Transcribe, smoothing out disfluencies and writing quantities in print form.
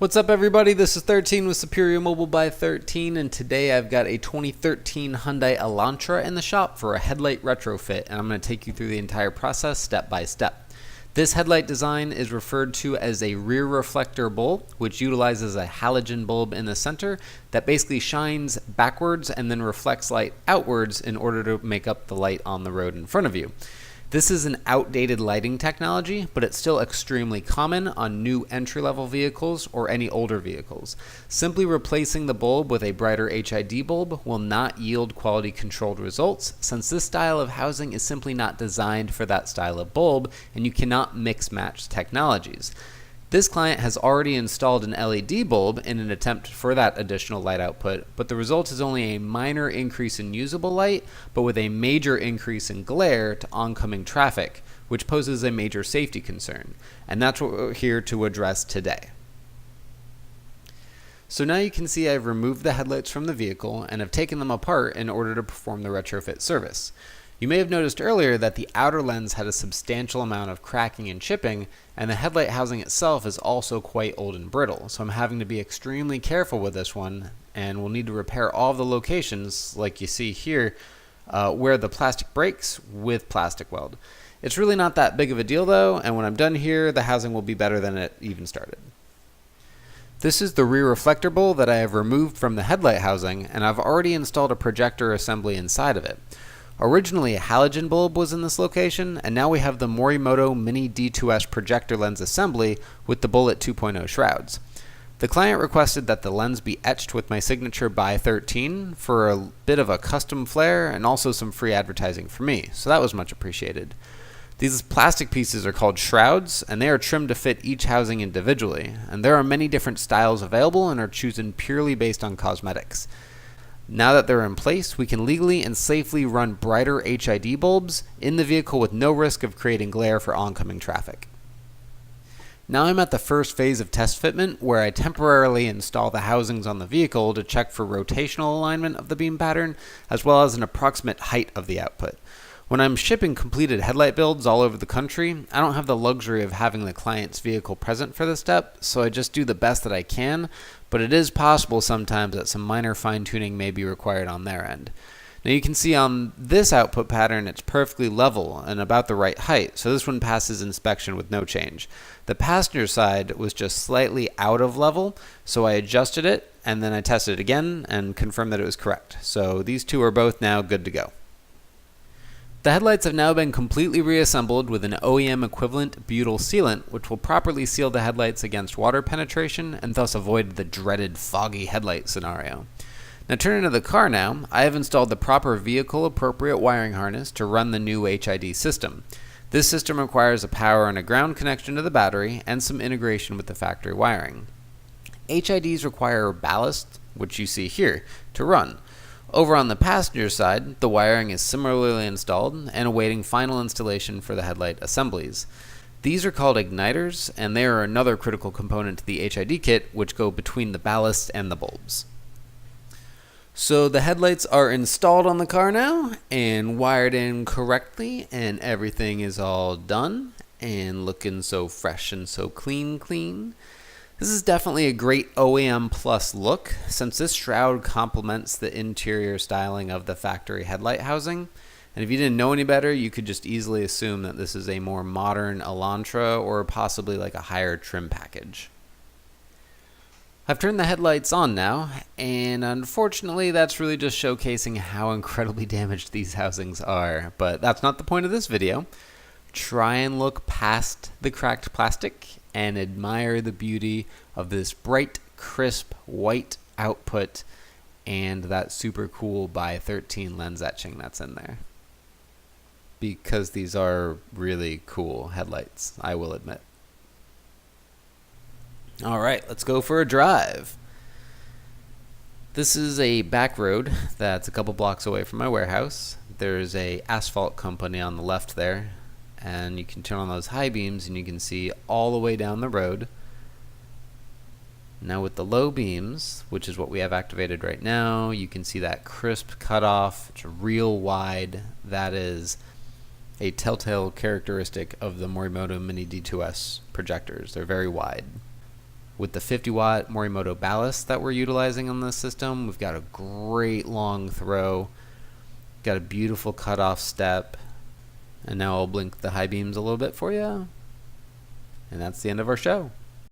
What's up, everybody? This is 13 with Superior Mobile by 13, and today I've got a 2013 Hyundai Elantra in the shop for a headlight retrofit, and I'm going to take you through the entire process step by step. This headlight design is referred to as a rear reflector bulb, which utilizes a halogen bulb in the center that basically shines backwards and then reflects light outwards in order to make up the light on the road in front of you. This is an outdated lighting technology, but it's still extremely common on new entry-level vehicles or any older vehicles. Simply replacing the bulb with a brighter HID bulb will not yield quality-controlled results, since this style of housing is simply not designed for that style of bulb, and you cannot mix-match technologies. This client has already installed an LED bulb in an attempt for that additional light output, but the result is only a minor increase in usable light, but with a major increase in glare to oncoming traffic, which poses a major safety concern. And that's what we're here to address today. So now you can see I've removed the headlights from the vehicle and have taken them apart in order to perform the retrofit service. You may have noticed earlier that the outer lens had a substantial amount of cracking and chipping, and the headlight housing itself is also quite old and brittle, so I'm having to be extremely careful with this one, and we'll need to repair all of the locations, like you see here, where the plastic breaks with plastic weld. It's really not that big of a deal though, and when I'm done here, the housing will be better than it even started. This is the rear reflector bulb that I have removed from the headlight housing, and I've already installed a projector assembly inside of it. Originally, a halogen bulb was in this location, and now we have the Morimoto Mini D2S projector lens assembly with the Bullet 2.0 shrouds. The client requested that the lens be etched with my signature ByThirteen for a bit of a custom flair and also some free advertising for me, so that was much appreciated. These plastic pieces are called shrouds, and they are trimmed to fit each housing individually, and there are many different styles available and are chosen purely based on cosmetics. Now that they're in place, we can legally and safely run brighter HID bulbs in the vehicle with no risk of creating glare for oncoming traffic. Now I'm at the first phase of test fitment, where I temporarily install the housings on the vehicle to check for rotational alignment of the beam pattern, as well as an approximate height of the output. When I'm shipping completed headlight builds all over the country, I don't have the luxury of having the client's vehicle present for this step, so I just do the best that I can, but it is possible sometimes that some minor fine-tuning may be required on their end. Now you can see on this output pattern it's perfectly level and about the right height, so this one passes inspection with no change. The passenger side was just slightly out of level, so I adjusted it and then I tested it again and confirmed that it was correct. So these two are both now good to go. The headlights have now been completely reassembled with an OEM equivalent butyl sealant, which will properly seal the headlights against water penetration and thus avoid the dreaded foggy headlight scenario. Now turning to the car now, I have installed the proper vehicle appropriate wiring harness to run the new HID system. This system requires a power and a ground connection to the battery and some integration with the factory wiring. HIDs require ballast, which you see here, to run. Over on the passenger side, the wiring is similarly installed and awaiting final installation for the headlight assemblies. These are called igniters, and they are another critical component to the HID kit, which go between the ballast and the bulbs. So the headlights are installed on the car now and wired in correctly, and everything is all done and looking so fresh and so clean. This is definitely a great OEM plus look, since this shroud complements the interior styling of the factory headlight housing. And if you didn't know any better, you could just easily assume that this is a more modern Elantra or possibly like a higher trim package. I've turned the headlights on now, and unfortunately that's really just showcasing how incredibly damaged these housings are, but that's not the point of this video. Try and look past the cracked plastic and admire the beauty of this bright, crisp, white output and that super cool ByThirteen lens etching that's in there. Because these are really cool headlights, I will admit. Alright, let's go for a drive. This is a back road that's a couple blocks away from my warehouse. There's a asphalt company on the left there, and you can turn on those high beams and you can see all the way down the road. Now with the low beams, which is what we have activated right now, you can see that crisp cutoff. It's real wide. That is a telltale characteristic of the Morimoto Mini D2S projectors. They're very wide. With the 50-watt Morimoto ballast that we're utilizing on this system, we've got a great long throw, got a beautiful cutoff step, and now I'll blink the high beams a little bit for you. And that's the end of our show.